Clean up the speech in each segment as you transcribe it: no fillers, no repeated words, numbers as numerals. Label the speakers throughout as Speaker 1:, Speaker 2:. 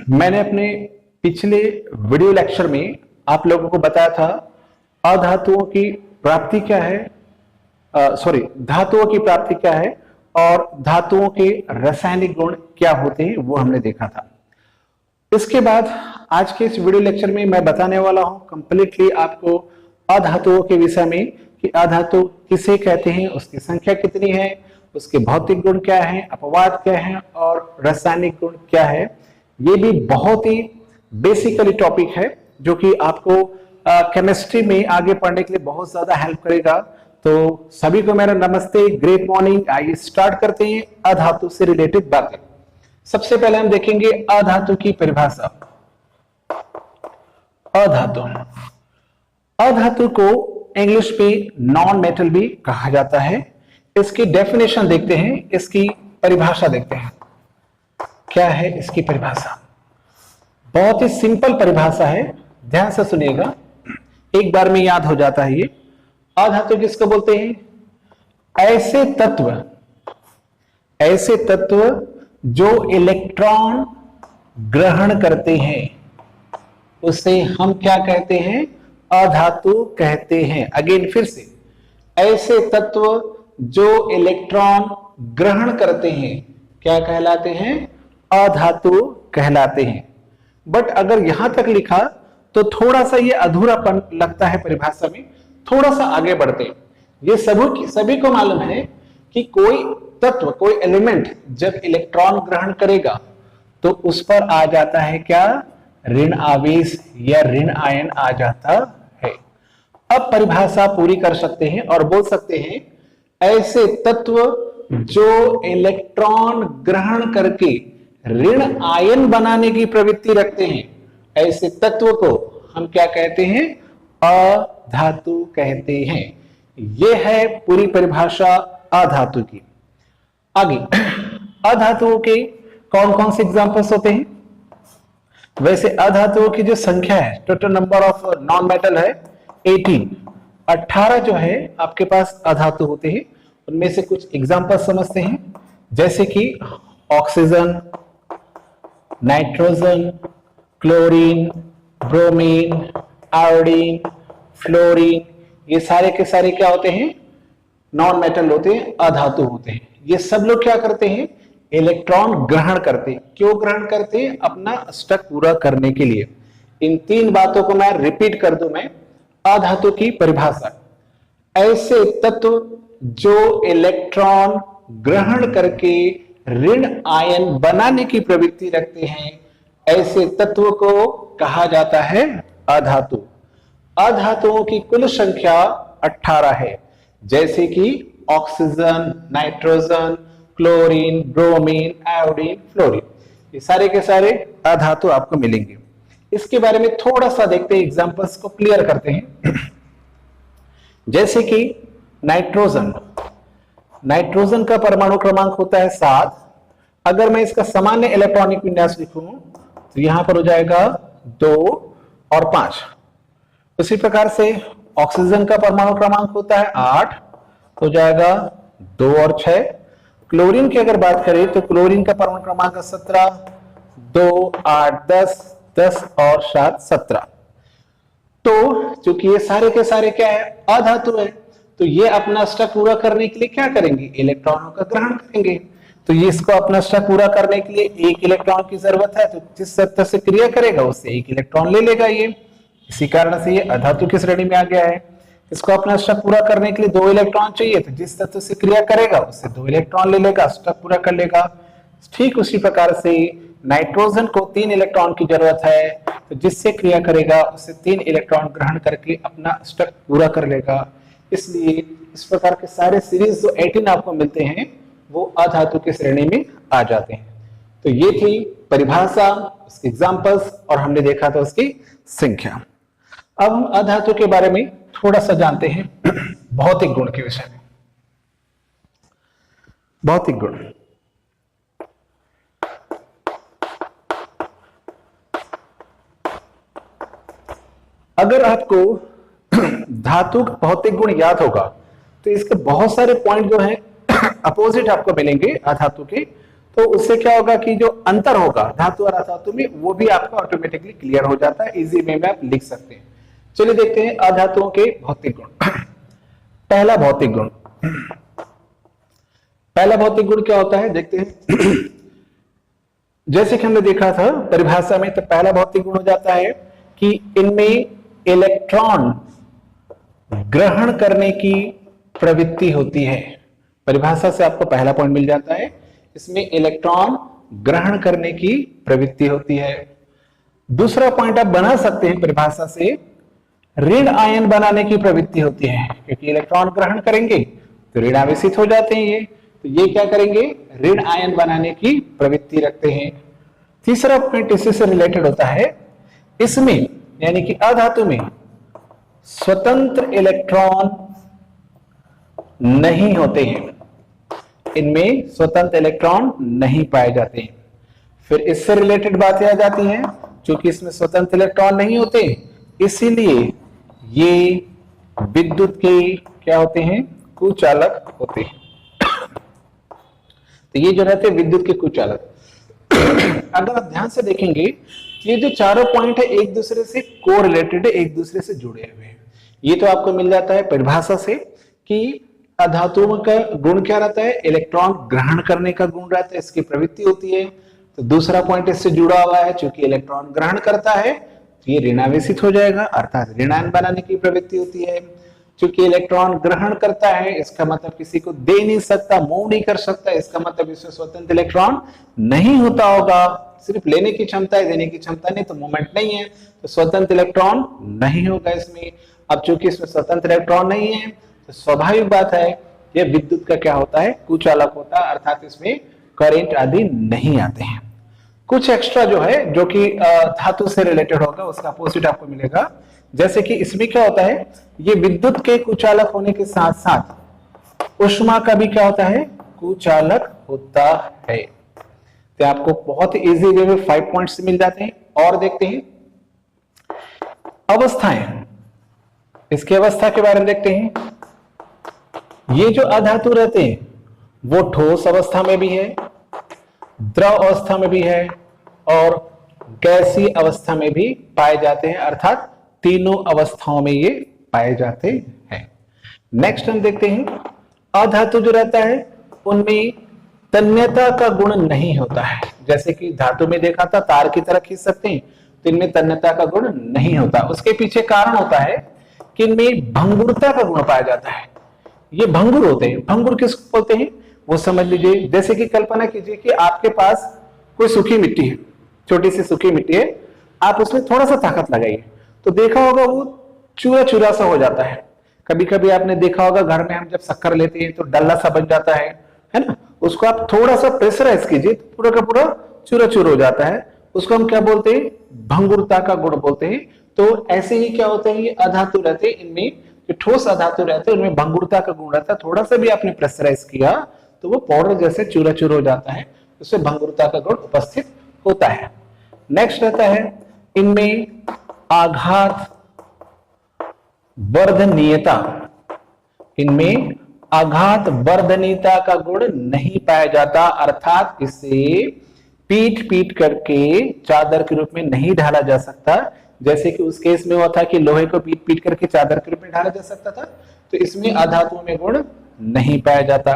Speaker 1: मैंने अपने पिछले वीडियो लेक्चर में आप लोगों को बताया था अधातुओं की प्राप्ति क्या है, धातुओं की प्राप्ति क्या है और धातुओं के रासायनिक गुण क्या होते हैं वो हमने देखा था। इसके बाद आज के इस वीडियो लेक्चर में मैं बताने वाला हूं कंप्लीटली आपको अधातुओं के विषय में कि अधातु किसे कहते हैं, उसकी संख्या कितनी है, उसके भौतिक गुण क्या है, अपवाद क्या है और रासायनिक गुण क्या है। ये भी बहुत ही बेसिकली टॉपिक है जो कि आपको केमिस्ट्री में आगे पढ़ने के लिए बहुत ज्यादा हेल्प करेगा। तो सभी को मेरा नमस्ते, ग्रेट मॉर्निंग। आइए स्टार्ट करते हैं अधातु से रिलेटेड बातें। सबसे पहले हम देखेंगे अधातु की परिभाषा। अधातु को इंग्लिश में नॉन मेटल भी कहा जाता है। इसकी डेफिनेशन देखते हैं, इसकी परिभाषा देखते हैं। क्या है इसकी परिभाषा? बहुत ही सिंपल परिभाषा है, ध्यान से सुनिएगा, एक बार में याद हो जाता है ये। अधातु किसको बोलते हैं? ऐसे तत्व जो इलेक्ट्रॉन ग्रहण करते हैं उसे हम क्या कहते हैं? अधातु कहते हैं। अगेन फिर से, ऐसे तत्व जो इलेक्ट्रॉन ग्रहण करते हैं क्या कहलाते हैं? अधातु कहलाते हैं। बट अगर यहां तक लिखा तो थोड़ा सा ये अधूरापन लगता है परिभाषा में। थोड़ा सा आगे बढ़ते हैं। ये सभी को मालूम है कि कोई तत्व, कोई एलिमेंट जब इलेक्ट्रॉन ग्रहण करेगा तो उस पर आ जाता है क्या? ऋण आवेश या ऋण आयन आ जाता है। अब परिभाषा पूरी कर सकते हैं और बोल सकते हैं ऐसे तत्व जो इलेक्ट्रॉन ग्रहण करके ऋण आयन बनाने की प्रवृत्ति रखते हैं, ऐसे तत्व को हम क्या कहते हैं? अधातु कहते हैं। यह है पूरी परिभाषा अधातु की। आगे, अधातुओं के कौन कौन से एग्जांपल्स होते हैं? वैसे अधातुओं की जो संख्या है, total number of non metal है 18 जो है आपके पास अधातु होते हैं। उनमें से कुछ एग्जांपल समझते हैं, जैसे कि oxygen, nitrogen, chlorine, bromine, iodine, fluorine, ये सारे के सारे क्या होते हैं? नॉन मेटल होते हैं, अधातु होते हैं। ये सब लोग क्या करते हैं? इलेक्ट्रॉन ग्रहण करते हैं। क्यों ग्रहण करते हैं? अपना अष्टक पूरा करने के लिए। इन तीन बातों को मैं रिपीट कर दूं। मैं अधातु की परिभाषा, ऐसे तत्व जो इलेक्ट्रॉन ग्रहण करके ऋण आयन बनाने की प्रवृत्ति रखते हैं, ऐसे तत्व को कहा जाता है अधातु। अधातुओं की कुल संख्या 18 है, जैसे कि oxygen, nitrogen, chlorine, bromine, iodine, fluorine, ये सारे के सारे अधातु आपको मिलेंगे। इसके बारे में थोड़ा सा देखते हैं, एग्जांपल्स को क्लियर करते हैं। जैसे कि नाइट्रोजन का परमाणु क्रमांक होता है 7। अगर मैं इसका सामान्य इलेक्ट्रॉनिक विन्यास लिखूं तो यहां पर हो जाएगा 2 और 5। उसी प्रकार से ऑक्सीजन का परमाणु क्रमांक होता है 8, हो जाएगा 2 और 6। क्लोरीन की अगर बात करें तो क्लोरीन का परमाणु क्रमांक 17, 2, 8, 10 और 7, 17। तो चूंकि ये सारे के सारे क्या है? अधातु है, तो ये अपना अष्टक पूरा करने के लिए क्या करेंगे? इलेक्ट्रॉनों का ग्रहण करेंगे। तो ये इसको अपना अष्टक पूरा करने के लिए एक इलेक्ट्रॉन की जरूरत है, तो जिस तत्व से क्रिया करेगा उससे एक इलेक्ट्रॉन ले लेगा ये। इसी कारण से ये अधातु की श्रेणी में आ गया है। इसको अपना अष्टक पूरा करने के लिए 2 इलेक्ट्रॉन चाहिए, तो जिस तत्व से क्रिया करेगा उससे 2 इलेक्ट्रॉन ले लेगा, अष्टक पूरा कर लेगा। ठीक उसी प्रकार से नाइट्रोजन को 3 इलेक्ट्रॉन की जरूरत है, तो जिससे क्रिया करेगा उससे 3 इलेक्ट्रॉन ग्रहण करके अपना अष्टक पूरा कर लेगा। इसलिए इस प्रकार के सारे सीरीज जो 18 आपको मिलते हैं वो अधातु की श्रेणी में आ जाते हैं। तो ये थी परिभाषा, उसके एग्जांपल्स और हमने देखा था उसकी संख्या। अब हम अधातु के बारे में थोड़ा सा जानते हैं, भौतिक गुण के विषय में। भौतिक गुण, अगर आपको धातु का भौतिक गुण याद होगा तो इसके बहुत सारे पॉइंट जो हैं अपोजिट आपको मिलेंगे अधातु के। तो उससे क्या होगा कि जो अंतर होगा धातु और अधातु में वो भी आपका ऑटोमेटिकली क्लियर हो जाता है, इजी वे में आप लिख सकते हैं। चलिए देखते हैं अधातुओं के भौतिक गुण। पहला भौतिक गुण, पहला भौतिक गुण क्या होता है देखते हैं। जैसे कि हमने देखा था परिभाषा में, तो पहला भौतिक गुण हो जाता है कि इनमें इलेक्ट्रॉन ग्रहण करने की प्रवृत्ति होती है। परिभाषा से आपको पहला पॉइंट मिल जाता है, इसमें इलेक्ट्रॉन ग्रहण करने की प्रवृत्ति होती है। दूसरा पॉइंट आप बना सकते हैं परिभाषा से, ऋण आयन बनाने की प्रवृत्ति होती है, क्योंकि इलेक्ट्रॉन ग्रहण करेंगे तो ऋण आवेशित हो जाते हैं ये, तो ये क्या करेंगे, ऋण आयन बनाने की प्रवृत्ति रखते हैं। तीसरा पॉइंट इसी से रिलेटेड होता है, इसमें यानी कि अधातु में स्वतंत्र इलेक्ट्रॉन नहीं होते हैं, इनमें स्वतंत्र इलेक्ट्रॉन नहीं पाए जाते हैं। फिर इससे रिलेटेड बातें आ जाती हैं, क्योंकि इसमें स्वतंत्र इलेक्ट्रॉन नहीं होते इसीलिए ये विद्युत के क्या होते हैं, कुचालक होते हैं। तो ये जो रहते हैं विद्युत के कुचालक। अगर आप ध्यान से देखेंगे ये जो चारों पॉइंट है एक दूसरे से कोरिलेटेड है, एक दूसरे से जुड़े हुए हैं। ये तो आपको मिल जाता है परिभाषा से कि अधातुओं का गुण क्या रहता है, इलेक्ट्रॉन ग्रहण करने का गुण रहता है, इसकी प्रवृत्ति होती है। तो दूसरा पॉइंट इससे जुड़ा हुआ है, चूंकि इलेक्ट्रॉन ग्रहण करता है तो ये ऋणावेशित हो जाएगा, अर्थात ऋणायन बनाने की प्रवृत्ति होती है। चूंकि इलेक्ट्रॉन ग्रहण करता है इसका मतलब किसी को दे नहीं सकता, मूव नहीं कर सकता, इसका मतलब इसमें स्वतंत्र इलेक्ट्रॉन नहीं होता होगा, सिर्फ लेने की क्षमता है, देने की क्षमता नहीं, तो मूवमेंट नहीं है, तो स्वतंत्र इलेक्ट्रॉन नहीं होगा इसमें। अब चूंकि इसमें स्वतंत्र इलेक्ट्रॉन नहीं है तो स्वाभाविक बात है ये विद्युत का क्या होता है, कुचालक होता है, अर्थात इसमें करंट आदि नहीं आते हैं। कुछ एक्स्ट्रा जो है जो कि धातु से रिलेटेड होगा उसका अपोजिट आपको मिलेगा। जैसे कि इसमें क्या होता है, ये विद्युत के कुचालक होने के साथ साथ उष्मा का भी क्या होता है, कुचालक होता है। तो आपको बहुत इजी वे में 5 पॉइंट्स मिल जाते हैं। और देखते हैं अवस्थाएं, इसकी अवस्था के बारे में देखते हैं। ये जो अधातु रहते हैं वो ठोस अवस्था में भी है, द्रव अवस्था में भी है और गैसीय अवस्था में भी पाए जाते हैं, अर्थात तीनों अवस्थाओं में ये पाए जाते हैं। नेक्स्ट हम देखते हैं अधातु जो रहता है उनमें तन्यता का गुण नहीं होता है। जैसे कि धातु में देखा था तार की तरह खींच सकते हैं, तो इनमें तन्यता का गुण नहीं होता। उसके पीछे कारण होता है कि इनमें भंगुरता का गुण पाया जाता है। ये भंगुर होते हैं। भंगुर किसको बोलते हैं वो समझ लीजिए। जैसे कि कल्पना कीजिए कि आपके पास कोई सूखी मिट्टी है, छोटी सी सूखी मिट्टी है, आप उसमें थोड़ा सा ताकत लगाइए तो देखा होगा वो चूरा चूरा सा हो जाता है। कभी कभी आपने देखा होगा घर में हम जब शक्कर लेते हैं तो डल्ला सा बन जाता है ना, उसको आप थोड़ा सा प्रेशराइज कीजिए तो पूरा का पूरा चूरा चूर हो जाता है। उसको हम क्या बोलते हैं, भंगुरता का गुण बोलते हैं। तो ऐसे ही क्या होते हैं, ये अधातु रहते हैं, इनमें जो ठोस अधातु रहते हैं उनमें भंगुरता का गुण रहता है। थोड़ा सा भी आपने प्रेशराइज किया तो वो पाउडर जैसे चूरा चूर हो जाता है, उससे भंगुरता का गुण उपस्थित होता है। नेक्स्ट रहता है इनमें आघात वर्धनीयता, इनमें आघात वर्धनीयता का गुण नहीं पाया जाता, अर्थात इसे पीट पीट करके चादर के रूप में नहीं ढाला जा सकता। जैसे कि उस केस में हुआ था कि लोहे को पीट पीट करके चादर के रूप में ढाला जा सकता था, तो इसमें अधातुओं में गुण नहीं पाया जाता।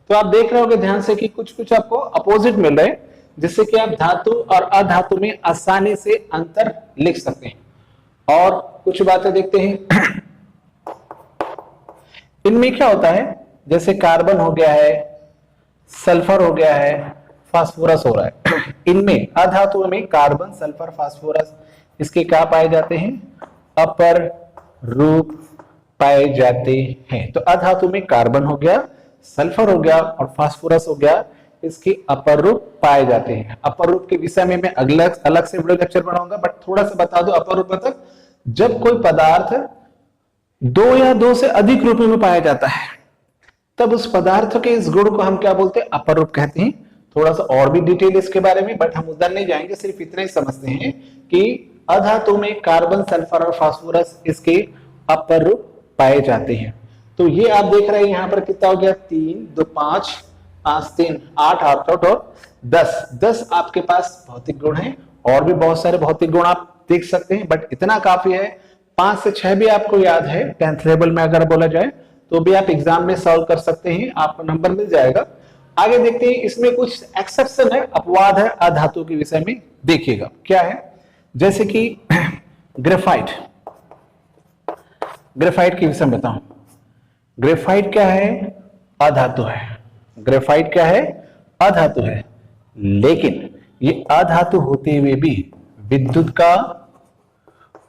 Speaker 1: तो आप देख रहे होंगे ध्यान से कि कुछ कुछ आपको अपोजिट मिल रहे हैं, जिससे कि आप धातु और अधातु में आसानी से अंतर लिख सकते हैं। और कुछ बातें देखते हैं इनमें क्या होता है, जैसे कार्बन हो गया है, सल्फर हो गया है, फास्फोरस हो रहा है। इनमें अधातुओं में कार्बन, सल्फर, फास्फोरस इसके क्या पाए जाते हैं, अपर रूप पाए जाते हैं। तो अधातु में कार्बन हो गया, सल्फर हो गया और फास्फोरस हो गया, इसके अपर रूप पाए जाते हैं। अपर रूप के विषय में मैं अलग से वीडियो लेक्चर बनाऊंगा, बट थोड़ा सा बता दो अपर रूप तक। जब कोई पदार्थ 2 या 2 से अधिक रूपों में पाया जाता है तब उस पदार्थ के इस गुण को हम क्या बोलते हैं, अपर रूप कहते हैं। थोड़ा सा और भी डिटेल इसके बारे में, बट हम उधर नहीं जाएंगे, सिर्फ इतना ही समझते हैं कि अधातु में कार्बन, सल्फर और फास्फोरस इसके अपर रूप पाए जाते हैं। तो ये आप देख रहे हैं यहाँ पर कितना हो गया, 3, 2, 5 5 3 8 8 और 10 आपके पास भौतिक गुण हैं। और भी बहुत सारे भौतिक गुण आप देख सकते हैं, बट इतना काफी है। 5 से 6 भी आपको याद है 10th लेवल में अगर बोला जाए तो भी आप एग्जाम में सॉल्व कर सकते हैं, आपको नंबर मिल जाएगा। आगे देखते हैं, इसमें कुछ एक्सेप्शन है, अपवाद है अधातु के विषय में। देखिएगा क्या है, जैसे कि ग्रेफाइट, ग्रेफाइट के विषय में बताऊं। ग्रेफाइट क्या है? अधातु है। ग्रेफाइट क्या है? अधातु है। लेकिन ये अधातु होते हुए भी विद्युत का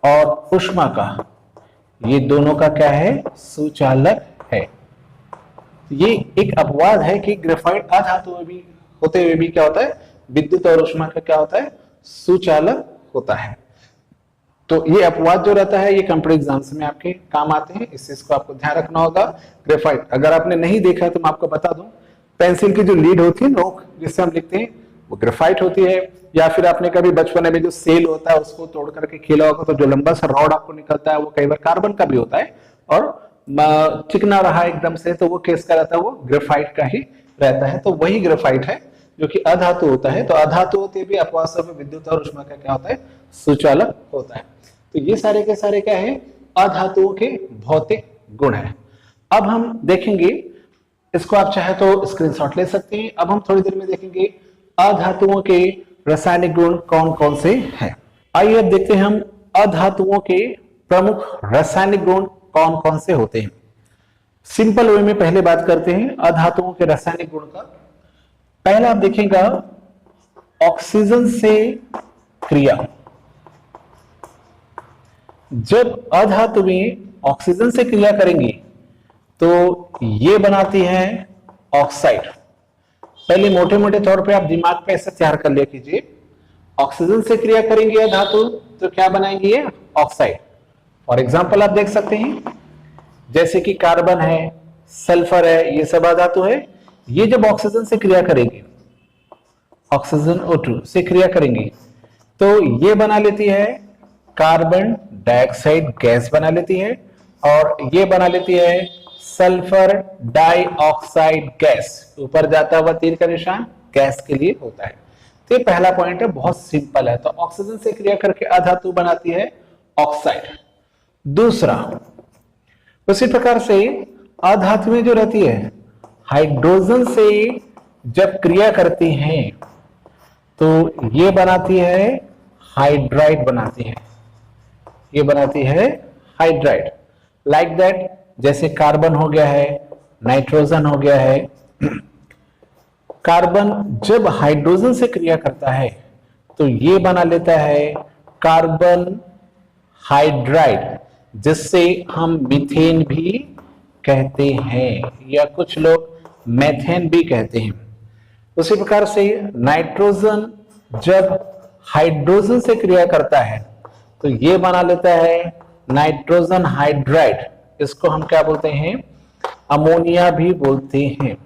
Speaker 1: और ऊष्मा का, ये दोनों का क्या है? सुचालक है। ये एक अपवाद है कि ग्रेफाइट अधातु भी होते हुए भी क्या होता है? विद्युत और ऊष्मा का क्या होता है? सुचालक होता है। तो ये अपवाद जो रहता है ये कॉम्पिटिटिव एग्जाम्स में आपके काम आते हैं, इस चीज को आपको ध्यान रखना होगा। ग्रेफाइट अगर आपने नहीं देखा है तो मैं आपको बता दूं, पेंसिल की जो लीड होती है, नोक जिससे हम लिखते हैं, वो ग्रेफाइट होती है। या फिर आपने कभी बचपन में जो सेल होता है उसको तोड़ करके खेला होगा तो जो लंबा सा रॉड आपको निकलता है वो कई बार कार्बन का भी होता है और चिकना रहा एकदम से, तो वो किसका रहता है? वो ग्रेफाइट का ही रहता है। तो वही ग्रेफाइट है जो कि अधातु होता है। तो अधातु होते भी अपवाद में विद्युत और ऊष्मा का क्या होता है? सुचालक होता है। तो ये सारे के सारे क्या है? अधातुओं के भौतिक गुण है। अब हम देखेंगे, इसको आप चाहे तो स्क्रीनशॉट ले सकते हैं। अब हम थोड़ी देर में देखेंगे अधातुओं के रासायनिक गुण कौन कौन से हैं। आइए अब देखते हैं हम अधातुओं के प्रमुख रासायनिक गुण कौन कौन से होते हैं। सिंपल वे में पहले बात करते हैं अधातुओं के रासायनिक गुण का। पहला आप देखेगा ऑक्सीजन से क्रिया। जब अधातुएं ऑक्सीजन से क्रिया करेंगी तो ये बनाती है ऑक्साइड। पहले मोटे मोटे तौर पे आप दिमाग पे ऐसे तैयार कर लिया कीजिए, ऑक्सीजन से क्रिया करेंगे धातु तो क्या बनाएंगे? ये ऑक्साइड। फॉर एग्जांपल आप देख सकते हैं जैसे कि कार्बन है, सल्फर है, ये सब अधातु है। ये जब ऑक्सीजन से क्रिया करेंगे, ऑक्सीजन O2 से क्रिया करेंगे तो ये बना लेती है कार्बन डाइऑक्साइड गैस बना लेती है, और ये बना लेती है सल्फर डाइऑक्साइड गैस। ऊपर जाता हुआ तीर का निशान गैस के लिए होता है। तो ये पहला पॉइंट है, बहुत सिंपल है। तो ऑक्सीजन से क्रिया करके अधातु बनाती है ऑक्साइड। दूसरा, उसी प्रकार से अधातुएं जो रहती है हाइड्रोजन से जब क्रिया करती हैं तो ये बनाती है हाइड्राइड बनाती है, ये बनाती है हाइड्राइड। लाइक दैट, जैसे कार्बन हो गया है, नाइट्रोजन हो गया है। कार्बन जब हाइड्रोजन से क्रिया करता है तो ये बना लेता है कार्बन हाइड्राइड, जिससे हम मीथेन भी कहते हैं या कुछ लोग मेथेन भी कहते हैं। उसी प्रकार से नाइट्रोजन जब हाइड्रोजन से क्रिया करता है तो ये बना लेता है नाइट्रोजन हाइड्राइड। इसको हम क्या बोलते हैं? अमोनिया भी बोलते हैं।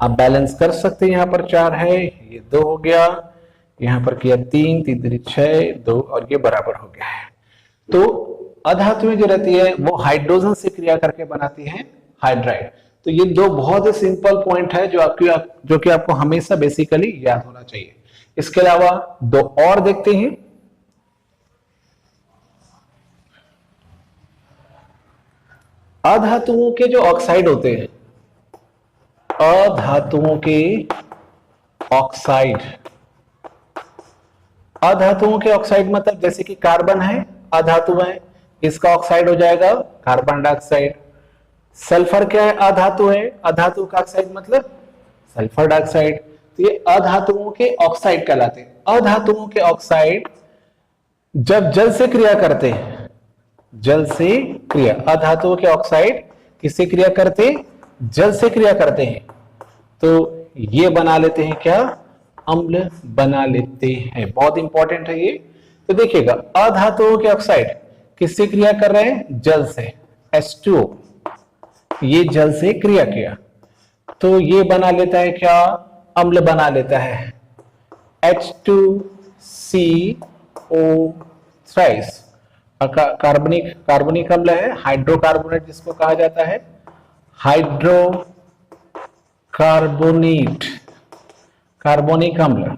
Speaker 1: आप बैलेंस कर सकते हैं, यहां पर 4 है, ये 2 हो गया, यहां पर किया 3 3 3 6 2 और ये बराबर हो गया है। तो अधातुएं जो रहती है वो हाइड्रोजन से क्रिया करके बनाती है हाइड्राइड। तो ये 2 बहुत ही सिंपल पॉइंट है जो कि आपको हमेशा बेसिकली याद होना चाहिए। इसके अलावा 2 और देखते हैं। अधातुओं के जो ऑक्साइड होते हैं, अधातुओं के ऑक्साइड, अधातुओं के ऑक्साइड मतलब जैसे कि कार्बन है, अधातु है, इसका ऑक्साइड हो जाएगा कार्बन डाइऑक्साइड। सल्फर क्या है? अधातु है, अधातु का ऑक्साइड मतलब सल्फर डाइऑक्साइड। तो ये अधातुओं के ऑक्साइड कहलाते हैं। अधातुओं के ऑक्साइड जब जल से क्रिया करते हैं, जल से क्रिया, अधातुओं के ऑक्साइड किससे क्रिया करते? जल से क्रिया करते हैं तो ये बना लेते हैं क्या? अम्ल बना लेते हैं। बहुत इंपॉर्टेंट है ये। तो देखिएगा अधातुओं के ऑक्साइड किससे क्रिया कर रहे हैं? जल से, H2O, ये जल से क्रिया किया तो ये बना लेता है क्या? अम्ल बना लेता है H2CO3। कार्बनिक अम्ल है, हाइड्रोकार्बोनेट जिसको कहा जाता है, हाइड्रोकार्बोनेट। कार्बोनेट, कार्बोनिक अम्ल।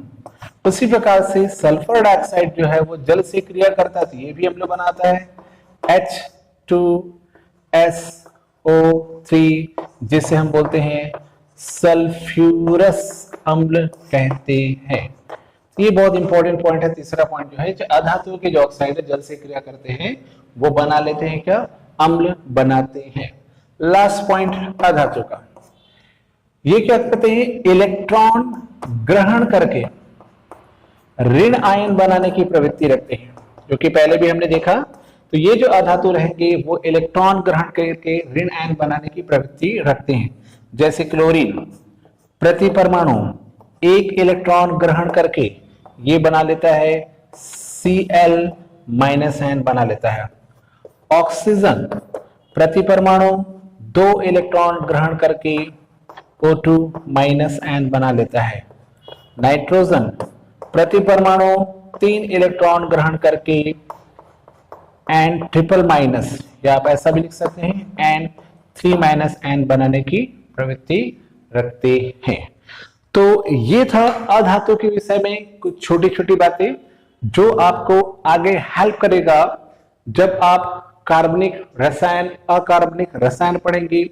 Speaker 1: उसी प्रकार से सल्फर डाइऑक्साइड जो है वो जल से क्रिया करता है तो ये भी अम्ल बनाता है, H2SO3, जिसे हम बोलते हैं सल्फ्यूरस अम्ल कहते हैं। ये बहुत इंपॉर्टेंट पॉइंट है। तीसरा पॉइंट जो है, जो अधातुओं के जो ऑक्साइड जल से क्रिया करते हैं वो बना लेते हैं क्या, अम्ल बनाते हैं। लास्ट पॉइंट अधातु का, ये क्या करते हैं, इलेक्ट्रॉन ग्रहण करके ऋण आयन बनाने की प्रवृत्ति रखते हैं, जो कि पहले भी हमने देखा। तो ये जो अधातु रहेंगे वो इलेक्ट्रॉन ग्रहण करके ऋण आयन बनाने की प्रवृत्ति रखते हैं। जैसे क्लोरीन, प्रति परमाणु एक इलेक्ट्रॉन ग्रहण करके ये बना लेता है Cl- आयन बना लेता है। ऑक्सीजन, प्रति परमाणु दो इलेक्ट्रॉन ग्रहण करके O2- आयन बना लेता है। नाइट्रोजन, प्रति परमाणु तीन इलेक्ट्रॉन ग्रहण करके N-, या आप ऐसा भी लिख सकते हैं N3- आयन बनाने की प्रवृत्ति रखते हैं। तो ये था अधातु के विषय में कुछ छोटी छोटी बातें जो आपको आगे हेल्प करेगा जब आप कार्बनिक रसायन, अकार्बनिक रसायन पढ़ेंगे,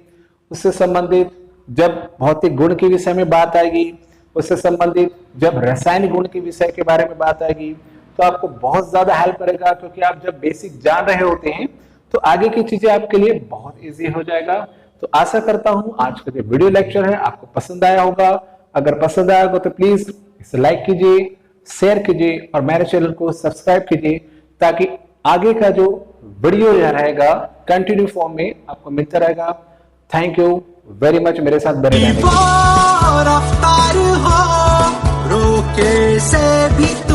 Speaker 1: उससे संबंधित जब भौतिक गुण के विषय में बात आएगी, उससे संबंधित जब रासायनिक गुण के विषय के बारे में बात आएगी, तो आपको बहुत ज्यादा हेल्प करेगा। क्योंकि आप जब बेसिक जान रहे होते हैं तो आगे की चीजें आपके लिए बहुत इजी हो जाएगा। तो आशा करता हूं आज का जो वीडियो लेक्चर है आपको पसंद आया होगा। अगर पसंद आया होगा तो प्लीज इसे लाइक कीजिए, शेयर कीजिए और मेरे चैनल को सब्सक्राइब कीजिए, ताकि आगे का जो वीडियो रहेगा कंटिन्यू फॉर्म में आपको मिलता रहेगा। थैंक यू वेरी मच मेरे साथ बने रहने के लिए।